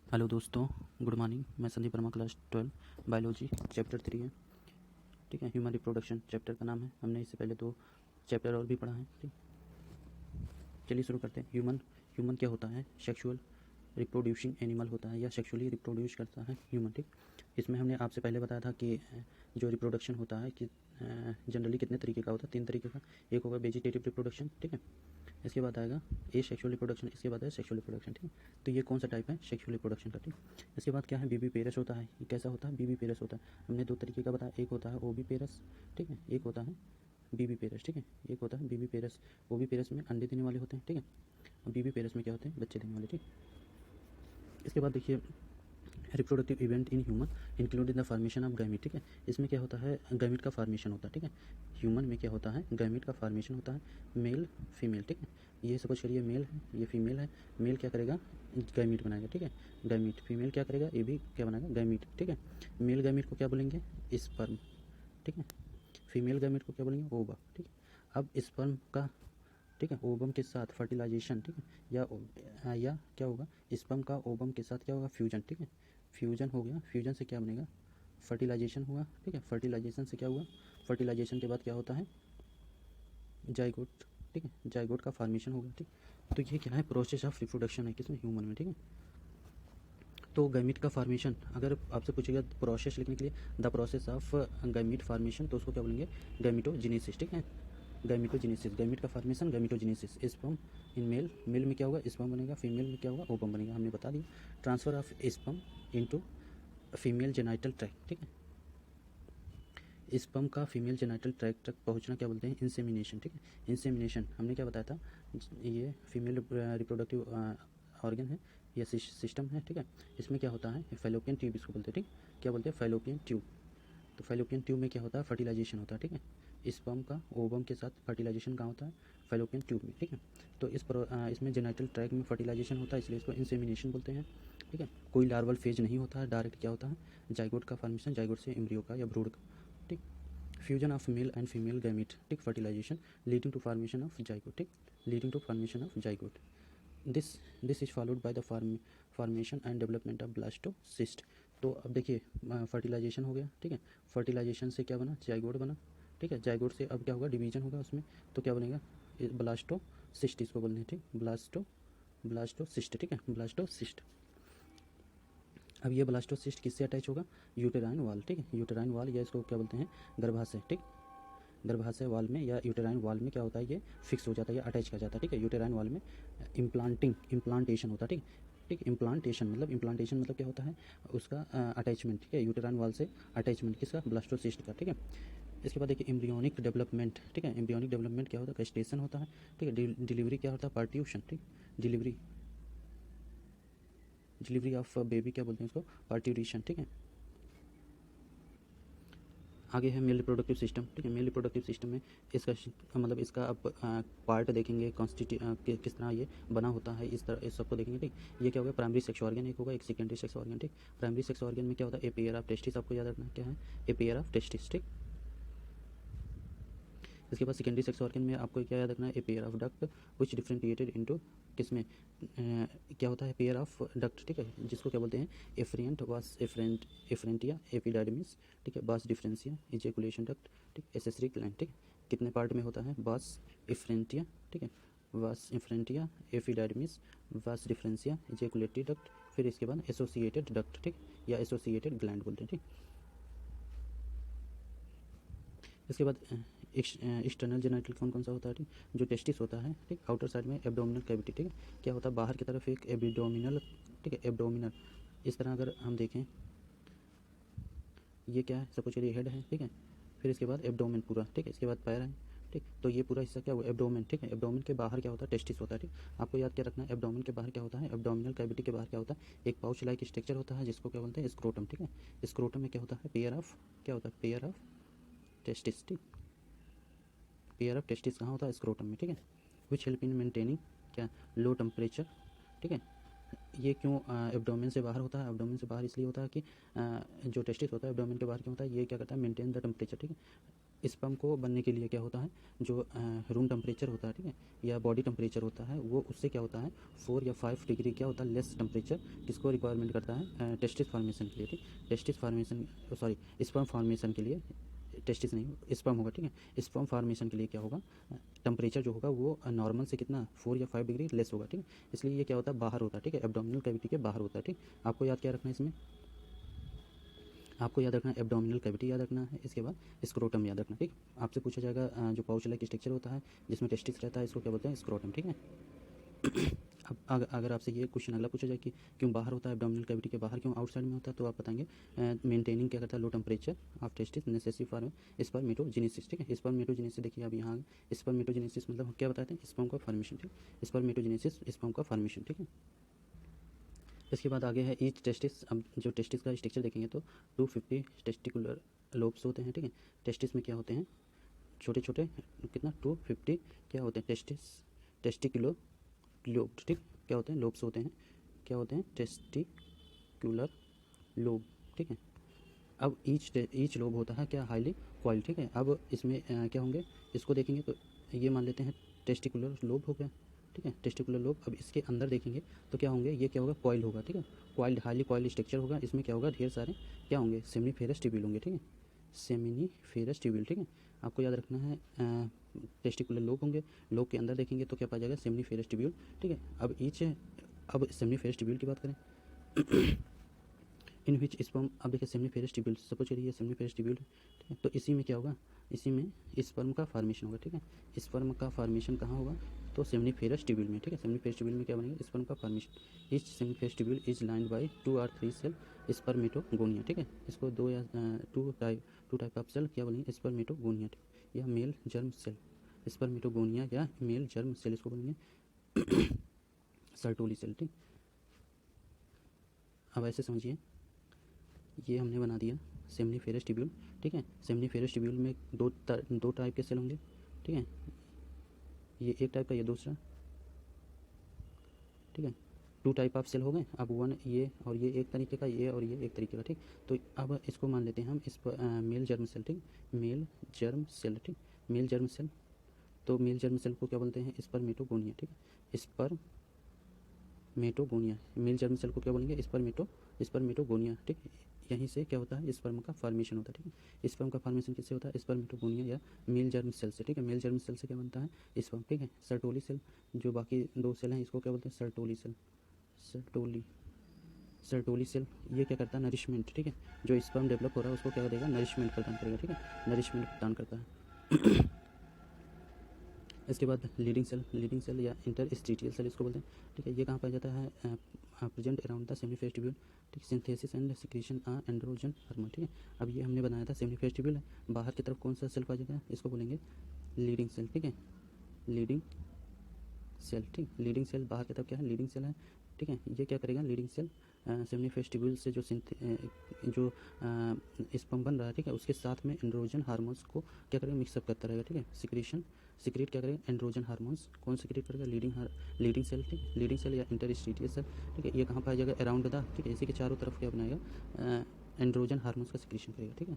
Hello दोस्तों, good morning. मैं Sandeep Verma, class 12 biology, chapter 3 है। ठीक है, ह्यूमन रिप्रोडक्शन चैप्टर का नाम है। हमने इससे पहले 2 चैप्टर और भी पढ़ा है। ठीक, चलिए शुरू करते हैं। ह्यूमन क्या होता है? सेक्सुअल रिप्रोड्यूसिंग एनिमल होता है या सेक्सुअली रिप्रोड्यूस करता है ह्यूमन। ठीक, इसमें हमने आपसे पहले बताया था कि जो रिप्रोडक्शन होता है कि जनरली कितने तरीके का होता है? 3 तरीके का। एक होगा वेजिटेटिव रिप्रोडक्शन, ठीक है, इसके बाद आएगा ए सेक्सुअल रिप्रोडक्शन, इसके बाद है सेक्सुअल रिप्रोडक्शन। ठीक है, तो ये कौन सा टाइप है? सेक्सुअल रिप्रोडक्शन का। ठीक, इसके बाद क्या है? बीबी पेरस होता है। ये कैसा होता है? बीबी पेरस होता है। हमने 2 तरीके का बताया, एक होता है ओबी पेरस, ठीक है, एक होता है बीबी पेरस। ठीक है, एक होता है बीबी पेरस। ओबी पेरस में अंडे देने वाले होते हैं, ठीक है, और बीबी पेरस में क्या होते हैं? बच्चे देने वाले। ठीक, इसके बाद देखिए reproductive event in human including the formation of gamete. ठीक है, इसमें क्या होता है? गैमीट का फॉर्मेशन होता है। ठीक है, ह्यूमन में क्या होता है? गैमीट का फॉर्मेशन होता है, मेल फीमेल। ठीक है, ये सपोज करिए मेल है, ये फीमेल है। मेल क्या करेगा? गैमीट बनाएगा। ठीक है, गैमीट। फीमेल क्या करेगा? ये भी क्या बनाएगा? गैमीट। ठीक है, मेल गैमीट को क्या बोलेंगे? स्पर्म। ठीक है, फीमेल गैमीट को क्या बोलेंगे? ओवा। ठीक है, अब स्पर्म का, ठीक है, ओवम के साथ फर्टिलाइजेशन, ठीक है, या क्या होगा? स्पर्म का ओवम के साथ क्या होगा? फ्यूजन। ठीक है, फ्यूजन हो गया। फ्यूजन से क्या बनेगा? फर्टिलाइजेशन हुआ। ठीक है, फर्टिलाइजेशन से क्या हुआ? फर्टिलाइजेशन के बाद क्या होता है? जाइगोट। ठीक है, जाइगोट का फॉर्मेशन हो गया। ठीक, तो ये क्या है? प्रोसेस ऑफ रिप्रोडक्शन है किसमें? ह्यूमन में। ठीक है, तो गैमीट का फॉर्मेशन अगर आपसे पूछेगा प्रोसेस लिखने के लिए, the process of gamete formation, तो उसको क्या बोलेंगे? गैमीटोजेनेसिस। ठीक है, गैमीटोजेनेसिस, गैमीट का formation gametogenesis. Sperm in male, male में क्या होगा? स्पर्म बनेगा। फीमेल में क्या होगा? ओवम बनेगा, हमने बता दिया। Transfer of sperm into female genital tract. ठीक है, स्पर्म का फीमेल जेनाइटल ट्रैक्ट तक पहुंचना क्या बोलते हैं? इंसेमिनेशन। ठीक है, इंसेमिनेशन हमने क्या बताया था? ये फीमेल रिप्रोडक्टिव ऑर्गन है या सिस्टम है। ठीक है, इसमें क्या होता है? फैलोपियन ट्यूब इसको बोलते हैं। ठीक, क्या बोलते हैं? Fallopian tube. तो फैलोपियन ट्यूब में क्या होता है? फर्टिलाइजेशन होता है। ठीक है, स्पर्म का ओवम के साथ फर्टिलाइजेशन कहाँ होता है? फैलोपियन ट्यूब में। ठीक है, तो इसमें जेनाइटल ट्रैक में फर्टिलाइजेशन होता है, इसलिए इसको इंसेमिनेशन बोलते हैं। ठीक है, कोई लार्वल फेज नहीं होता है, डायरेक्ट क्या होता है? जाइगोट का फॉर्मेशन, जाइगोट से एम्ब्रियो का या भ्रूण का। ठीक, fusion of male and female gamete. ठीक, fertilisation leading to formation of zygote. ठीक, leading to formation of zygote. This this is followed by the formation and development of blastocyst. तो अब देखिए फर्टिलाइजेशन हो गया। ठीक है, फर्टिलाइजेशन से क्या बना? जाइगोट बना। ठीक है, जाइगोट से अब क्या होगा? डिवीजन होगा उसमें, तो क्या बनेगा? ब्लास्टोसिस्ट इसको बोलते हैं। ठीक, ब्लास्टोसिस्ट। ठीक है, ब्लास्टोसिस्ट। अब ये ब्लास्टोसिस्ट किससे अटैच होगा? Uterine wall. ठीक है, यूटेराइन वॉल या इसको क्या बोलते हैं? गर्भाशय। ठीक, गर्भाशय वाल में या यूटेराइन वॉल में क्या होता है? ये फिक्स हो जाता है या अटैच कर जाता है। ठीक है, यूटेराइन वॉल में इम्प्लांटेशन होता है। ठीक, ठीक, इम्प्लांटेशन मतलब क्या होता है? उसका अटैचमेंट। ठीक है, यूटेराइन वॉल से अटैचमेंट किसका? ब्लास्टोसिस्ट का। ठीक है, इसके बाद देखिए एम्ब्रियोनिक डेवलपमेंट। ठीक है, एम्ब्रियोनिक डेवलपमेंट क्या होता है? गेस्टेशन होता है। ठीक है, डिलीवरी क्या होता है? पार्ट्यूशन। ठीक, डिलीवरी डिलीवरी ऑफ बेबी क्या बोलते हैं उसको? पार्ट्यूरेशन। ठीक है, आगे है मेल रिप्रोडक्टिव सिस्टम। ठीक है, मेल रिप्रोडक्टिव सिस्टम में इसका मतलब इसका अब पार्ट देखेंगे, किस तरह ये बना होता है, इस तरह इस सबको देखेंगे। ठीक, ये क्या होगा? प्राइमरी सेक्स ऑर्गन एक होगा, एक सेकेंडरी सेक्स ऑर्गन। ठीक, प्राइमरी सेक्स ऑर्गन में क्या होता है? A pair of testis. आपको याद रखना क्या है? A pair of testis. ठीक, इसके बाद सेकेंडरी सेक्स ऑर्गन में आपको क्या याद रखना है? A pair of duct which differentiated into किसमें क्या होता है? Pair of duct. ठीक है, जिसको क्या बोलते हैं? एफरेंट वास एफरेंटिया एपिडाइडमिस। ठीक है, बास डिफरेंशिया इजेकुलेशन डक्ट। ठीक, एसेसरी ग्लैंड। ठीक, कितने पार्ट में होता है? बास एफरेंटिया। ठीक है, वास एफरेंटिया एपिडाइडमिस, वास डिफरेंशिया इजेकुलेटरी डक्ट, फिर इसके बाद एसोसिएटेड डक्ट। ठीक, या एसोसिएटेड ग्लैंड बोलते हैं। ठीक, इसके बाद एक्सटर्नल जेनाइटल कौन कौन सा होता है? ठीक, जो टेस्टिस होता है। ठीक, आउटर साइड में एब्डोमिनल कैविटी। ठीक है, क्या होता है? बाहर की तरफ एक एब्डोमिनल। ठीक है, एब्डोमिनल। इस तरह अगर हम देखें, ये क्या है? सपोज करिए हेड है। ठीक है, फिर इसके बाद एब्डोमेन पूरा। ठीक है, इसके बाद पैर है। ठीक, तो ये पूरा हिस्सा क्या हुआ? एब्डोमेन। ठीक है, एब्डोमेन के बाहर क्या होता है? टेस्टिस होता है। ठीक, आपको याद क्या रखना है? एब्डोमेन के बाहर क्या होता है? एब्डोमिनल कैविटी के बाहर क्या होता है? एक पाउच लाइक स्ट्रक्चर होता है जिसको क्या बोलते हैं? स्क्रोटम। ठीक है, स्क्रोटम में क्या होता है? पेयर ऑफ क्या होता है? Pair of testis. ठीक, पेयर ऑफ टेस्टिस कहाँ होता है? स्क्रोटम में। ठीक है, विच हेल्प इन मेंटेनिंग क्या? Low temperature. ठीक है, ये क्यों एब्डोमेन से बाहर होता है? एब्डोमेन से बाहर इसलिए होता है कि जो टेस्टिस होता है एब्डोमेन के बाहर क्यों होता है? ये क्या करता है? Maintain the temperature. ठीक है, स्पर्म को बनने के लिए क्या होता है, जो रूम टेम्परेचर होता है, ठीक है, या बॉडी टेम्परेचर होता है, वो उससे क्या होता है 4 या 5 डिग्री क्या होता है लेस टेम्परेचर, किसको रिक्वायरमेंट करता है, टेस्टिस फॉर्मेशन के लिए, ठीक, testis formation, sorry sperm formation के लिए, टेस्टिस नहीं स्पर्म होगा, ठीक है, स्पर्म फॉर्मेशन के लिए क्या होगा, टेम्परेचर जो होगा वो नॉर्मल से कितना 4 या 5 डिग्री लेस होगा, ठीक, इसलिए ये क्या होता है बाहर होता है, ठीक है, एब्डोमिनल कैविटी के बाहर होता है, ठीक, आपको याद क्या रखना है इसमें, आपको याद रखना है एब्डोमिनल कैविटी याद रखना है, इसके बाद स्क्रोटम याद रखना, ठीक, आपसे पूछा जाएगा जो पाउच लाइक स्ट्रक्चर होता है जिसमें टेस्टिस रहता है, इसको क्या बोलते हैं, स्क्रोटम, ठीक है। अब अगर आपसे ये क्वेश्चन अगला पूछा जाए कि क्यों बाहर होता है एब्डोमिनल कैविटी के बाहर, क्यों आउटसाइड में होता है, तो आप बताएंगे मेंटेनिंग क्या करता है low temperature of testis necessary for spermatogenesis, ठीक है, स्पर्मेटोजेनेसिस देखिए अब यहाँ स्पर्मेटोजेनेसिस मतलब क्या बताते हैं, स्पर्म का फॉर्मेशन, ठीक, स्पर्मेटोजेनेसिस स्पर्म का फॉर्मेशन, ठीक है। इसके बाद आगे है ईच टेस्टिस, अब जो टेस्टिस का स्ट्रक्चर देखेंगे तो 250 टेस्टिकुलर लोब्स होते हैं, ठीक है, टेस्टिस में क्या होते हैं छोटे छोटे कितना 250 क्या होते हैं टेस्टिकुलर लोब, ठीक, क्या होते हैं लोब्स होते हैं, क्या होते हैं टेस्टिकुलर लोब, ठीक है। अब ईच लोब होता है क्या हाईली कॉइल्ड, ठीक है, अब इसमें क्या होंगे, इसको देखेंगे तो ये मान लेते हैं टेस्टिकुलर लोब हो गया, ठीक है, टेस्टिकुलर लोब। अब इसके अंदर देखेंगे तो क्या होंगे, ये क्या होगा कॉइल होगा, ठीक है, कॉइल्ड हाईली कॉइल्ड स्ट्रक्चर होगा, इसमें क्या होगा ढेर सारे क्या होंगे सेमिनिफेरस ट्यूब्यूल होंगे, ठीक है, सेमिनिफेरस ट्यूब्यूल, ठीक है, आपको याद रखना है टेस्टिकुलर लोब होंगे, लोब के अंदर देखेंगे तो क्या पाया जाएगा सेमिनिफेरस ट्यूब्यूल, ठीक है। अब सेमिनिफेरस ट्यूब्यूल की बात करें इन विच स्पर्म, अब देखिए सेमिनिफेरस ट्यूब्यूल, सपोज करिए सेमिनिफेरस ट्यूब्यूल, ठीक है, तो इसी में क्या होगा, इसी में स्पर्म का फॉर्मेशन होगा, ठीक है, स्पर्म का फॉर्मेशन कहाँ होगा, तो सेमिनिफेरस ट्यूब्यूल में, ठीक है, सेमिनिफेरस ट्यूब्यूल में क्या बनेगा स्पर्म का formation, each seminiferous tubule is lined by 2 और 3 सेल स्पर्मेटोगोनिया, ठीक है, इसको 2 या 2 टाइप ऑफ सेल क्या बोलेंगे स्पर्मेटोगोनिया, ठीक, या मेल जर्म सेल, स्पर्मेटोगोनिया या मेल जर्म सेल इसको बोलेंगे सर्टोली सेल, ठीक। अब ऐसे समझिए ये हमने बना दिया सेमिनिफेरस ट्यूब्यूल, ठीक है, सेमिनिफेरस ट्यूब्यूल में दो टाइप के सेल होंगे, ठीक है, ये एक टाइप का ये दूसरा, ठीक है, 2 टाइप ऑफ सेल हो गए, अब 1 ये और ये एक तरीके का, ये और ये एक तरीके का, ठीक, तो अब इसको मान लेते हैं हम इस मेल जर्म सेल, ठीक, मेल जर्म सेल, ठीक, मेल जर्म सेल, तो मेल जर्म सेल को क्या बोलते हैं स्पर्मेटोगोनिया, ठीक, स्पर्मेटोगोनिया, मेल जर्म सेल को क्या बोलेंगे स्पर्मेटोगोनिया, ठीक, यहीं से क्या होता है स्पर्म का फॉर्मेशन होता है, ठीक है, स्पर्म का फॉर्मेशन किससे होता है स्पर्मेटोगोनिया या मेल जर्म सेल से, ठीक है, मेल जर्म सेल से क्या बनता है स्पर्म, ठीक है, सर्टोली सेल, जो बाकी 2 सेल हैं इसको क्या बोलते हैं सर्टोली सेल, सर्टोली सेल, ये क्या करता है नरिशमेंट, ठीक है, जो स्पर्म डेवलप हो रहा है उसको क्या करेगा नरिशमेंट प्रदान करेगा, ठीक है, नरिशमेंट प्रदान करता है। इसके बाद लीडिंग सेल या इंटरस्टिशियल सेल इसको बोलते हैं, ठीक है, ये कहाँ पाया जाता है present around the seminiferous tubule, ठीक, synthesis and secretion androgen hormone, ठीक है, अब ये हमने बनाया था सेमिनिफेरस ट्यूब्यूल है, बाहर की तरफ कौन सा सेल पाया जाता है इसको बोलेंगे लीडिंग सेल, ठीक है, लीडिंग सेल, ठीक, लीडिंग सेल बाहर की तरफ क्या है लीडिंग सेल है, ठीक है, ये क्या करेगा लीडिंग सेल सेमिनिफेरस ट्यूब्यूल से जो स्पर्म बन रहा है, ठीक है, उसके साथ में एंड्रोजन हार्मोन्स को क्या करेगा मिक्सअप करता रहेगा, ठीक है, सिक्रीट क्या करेगा एंड्रोजन हार्मोन्स, कौन सिक्रीट करेगा लीडिंग सेल, ठीक, लीडिंग सेल या इंटरस्टिशियल सेल, ठीक है, ये कहाँ पाया जाएगा अराउंड द, ठीक है, इसी के चारों तरफ क्या बनाएगा एंड्रोजन हार्मोन्स का सिक्रीशन करेगा, ठीक है।